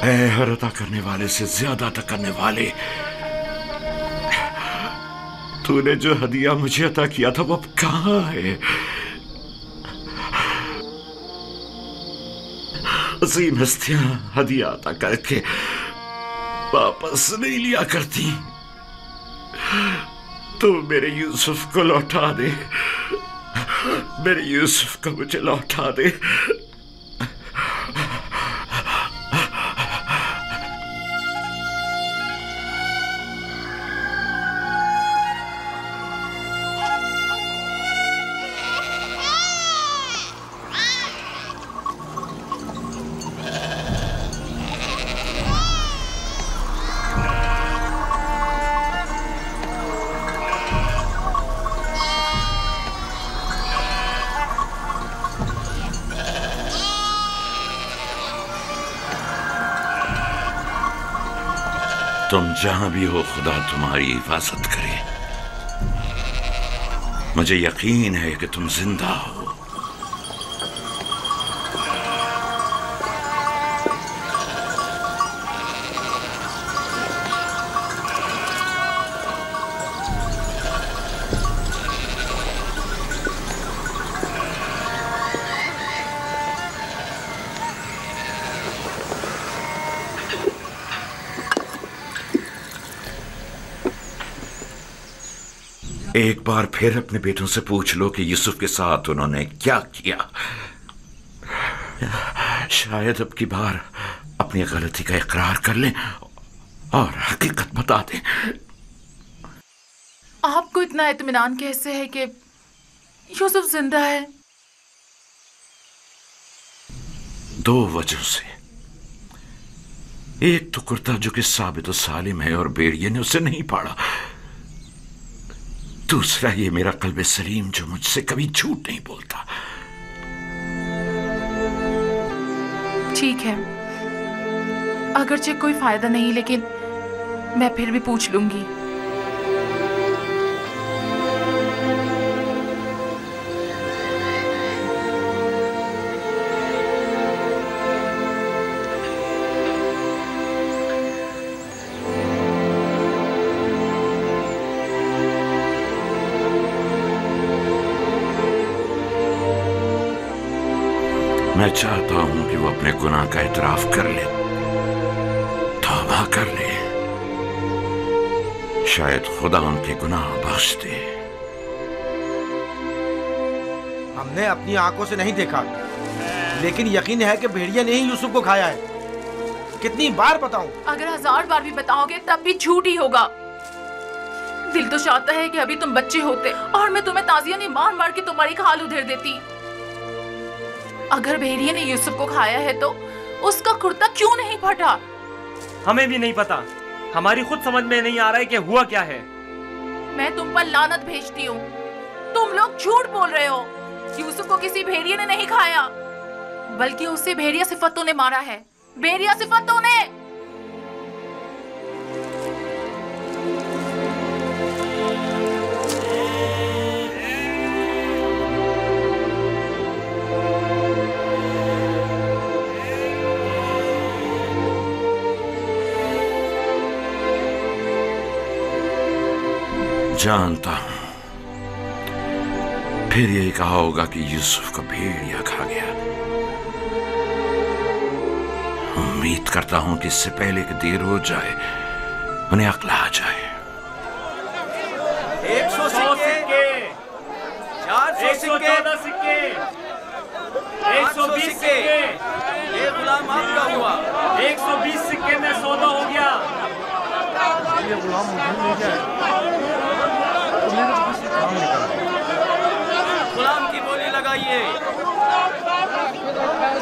ऐ हर अता करने वाले से ज्यादा अता करने वाले, तूने जो हदिया मुझे अता किया था वो अब कहां है? अजीम हस्तियां हदिया अता करके वापस नहीं लिया करती। तू मेरे यूसुफ को लौटा दे, मेरे यूसुफ को मुझे लौटा दे। तुम जहां भी हो, खुदा तुम्हारी हिफाजत करे। मुझे यकीन है कि तुम जिंदा हो। एक बार फिर अपने बेटों से पूछ लो कि यूसुफ के साथ उन्होंने क्या किया। शायद अब की बार अपनी गलती का इकरार कर लें और हकीकत बता दें। आपको इतना इत्मीनान कैसे है कि यूसुफ जिंदा है? दो वजह से। एक तो कुर्ता जो कि साबित और सालिम है और भेड़िए ने उसे नहीं पाड़ा। दूसरा ये मेरा कल्बे सलीम जो मुझसे कभी झूठ नहीं बोलता। ठीक है, अगरचे कोई फायदा नहीं, लेकिन मैं फिर भी पूछ लूंगी। मैं चाहता हूं कि वो अपने गुनाह का इतराफ कर ले, तौबा कर ले। शायद खुदा उनके गुनाह बख्श दे। हमने अपनी आंखों से नहीं देखा, लेकिन यकीन है कि भेड़िया ने ही यूसुफ को खाया है। कितनी बार बताऊं? अगर 1000 बार भी बताओगे तब भी झूठ ही होगा। दिल तो चाहता है कि अभी तुम बच्चे होते और मैं तुम्हें ताजिया ने मार मार के तुम्हारी खाल उधेड़ देती। अगर भेड़िए ने यूसुफ को खाया है तो उसका कुर्ता क्यों नहीं फटा? हमें भी नहीं पता। हमारी खुद समझ में नहीं आ रहा है कि हुआ क्या है। मैं तुम पर लानत भेजती हूँ। तुम लोग झूठ बोल रहे हो। यूसुफ को किसी भेड़िए ने नहीं खाया, बल्कि उसे भेड़िया सिफतों ने मारा है। भेड़िया सिफतों ने। जानता हूं फिर यही कहा होगा कि यूसुफ को भेड़िया खा गया। उम्मीद करता हूं कि इससे पहले कि देर हो जाए उन्हें अक्ल आ जाए। 100 सिक्के, 400 सिक्के, 114 सिक्के, 120 सिक्के। ये गुलाम आपका हुआ। 120 सिक्के में सौदा हो गया। ये गुलाम मुझे ले जाए। गुलाम की बोली लगाइए।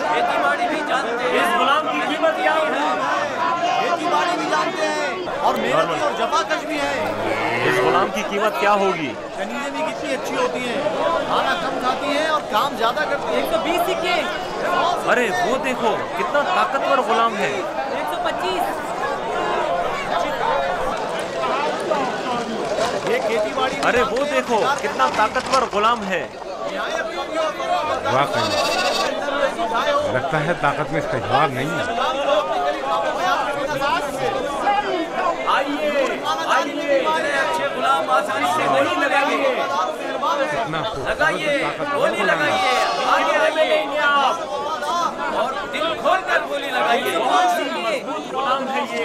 खेती बाड़ी भी जानते हैं। इस गुलाम की कीमत क्या है? खेती बाड़ी भी जानते हैं और मेहनती और जफाकश भी है। इस गुलाम की कीमत क्या होगी? कनीजें भी कितनी अच्छी होती हैं, खाना कम खाती हैं और काम ज्यादा करती हैं। 120 सिक्के। अरे वो देखो कितना ताकतवर गुलाम है। 125। ये खेती बाड़ी। अरे वो देखो कितना ताकतवर गुलाम है। वाकई लगता है ताकत में इसका जवाब नहीं है। आसानी से गोली लगाइए, लगाइए, गोली लगाइए, आगे आइए और दिल खोलकर गोली लगाइए। गुलाम है ये,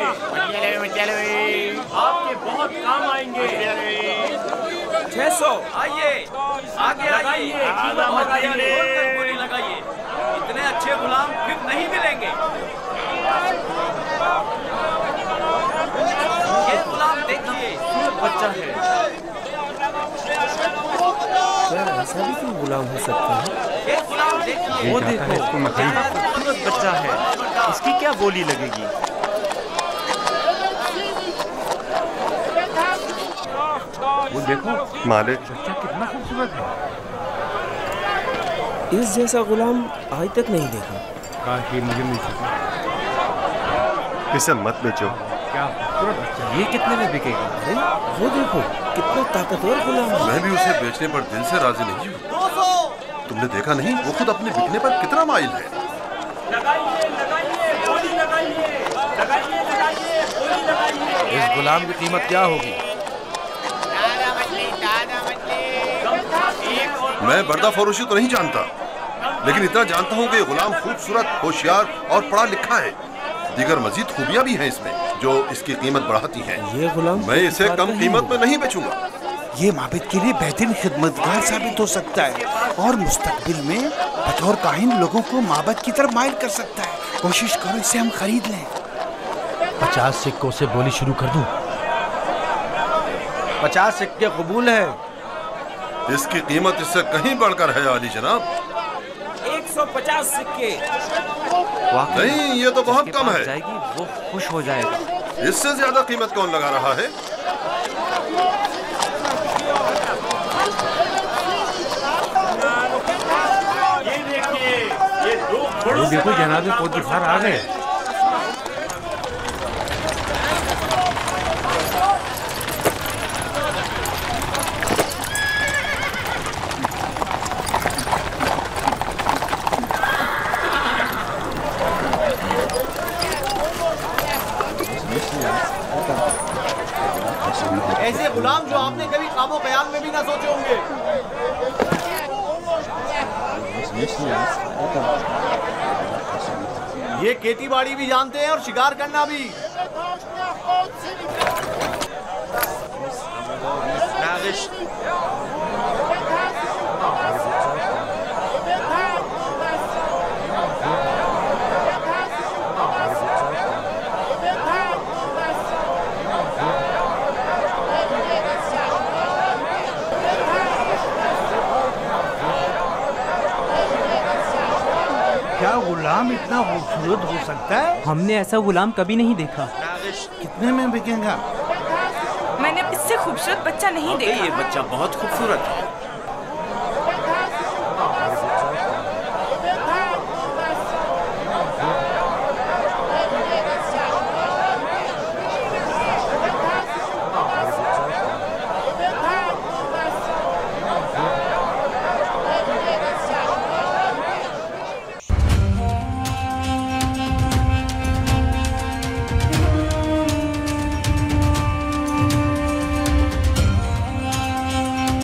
आपके बहुत काम आएंगे। 600 आइए, आगे आइए, खोलकर गोली लगाइए। इतने अच्छे गुलाम फिर नहीं मिलेंगे। ये गुलाम देखिए, बच्चा है। ऐसा भी क्यों गुलाम हो सकता है? ये गुलाम देखिए, वो देखो, खूबसूरत बच्चा है, इसकी क्या गोली लगेगी? वो देखो मालिक, बच्चा कितना खूबसूरत है। इस जैसा गुलाम आज तक नहीं देखा। काश ये मुझे मिल सके। इसे मत बेचो। क्या खूबसूरत बच्चा, ये कितने में बिकेगा? अरे वो देखो कितना ताकतवर गुलाम है। मैं भी उसे बेचने पर दिल से राजी नहीं हूँ। तुमने देखा नहीं वो खुद अपने बिकने पर कितना माइल है। लगाइए, लगाइए, गोली लगाइए, लगाइए, लगाइए, गोली लगाइए। इस गुलाम की कीमत क्या होगी? मैं बर्दा फरोशी तो नहीं जानता, लेकिन इतना जानता हूँ कि ये गुलाम खूबसूरत, होशियार और पढ़ा लिखा है। दीगर मजीद खूबियाँ भी हैं इसमें जो इसकी कीमत बढ़ाती हैं। ये गुलाम मैं इसे कम कीमत में नहीं बेचूंगा। ये माबिद के लिए बेहतरीन खिदमतगार साबित हो सकता है और मुस्तकबिल में बतौर काहिन लोगों को माबद की तरफ माइल कर सकता है। कोशिश करो इसे हम खरीद लें। 50 सिक्कों से बोली शुरू कर दूं? 50 सिक्के कबूल है। इसकी कीमत इससे कहीं बढ़कर है आली जनाब। 150 सिक्के। नहीं, ये तो बहुत कम है। जाएगी, वो खुश हो जाएगा। इससे ज्यादा कीमत कौन लगा रहा है? ये देखिए, ये दो देखो जनाबे पोतीफार आ गए। ऐसे गुलाम जो आपने कभी ख्वाबो ख्याल में भी ना सोचे होंगे। ये खेती बाड़ी भी जानते हैं और शिकार करना भी। क्या गुलाम इतना खूबसूरत हो सकता है? हमने ऐसा गुलाम कभी नहीं देखा। कितने में बिकेगा? मैंने इससे खूबसूरत बच्चा नहीं देखा। ये बच्चा बहुत खूबसूरत है।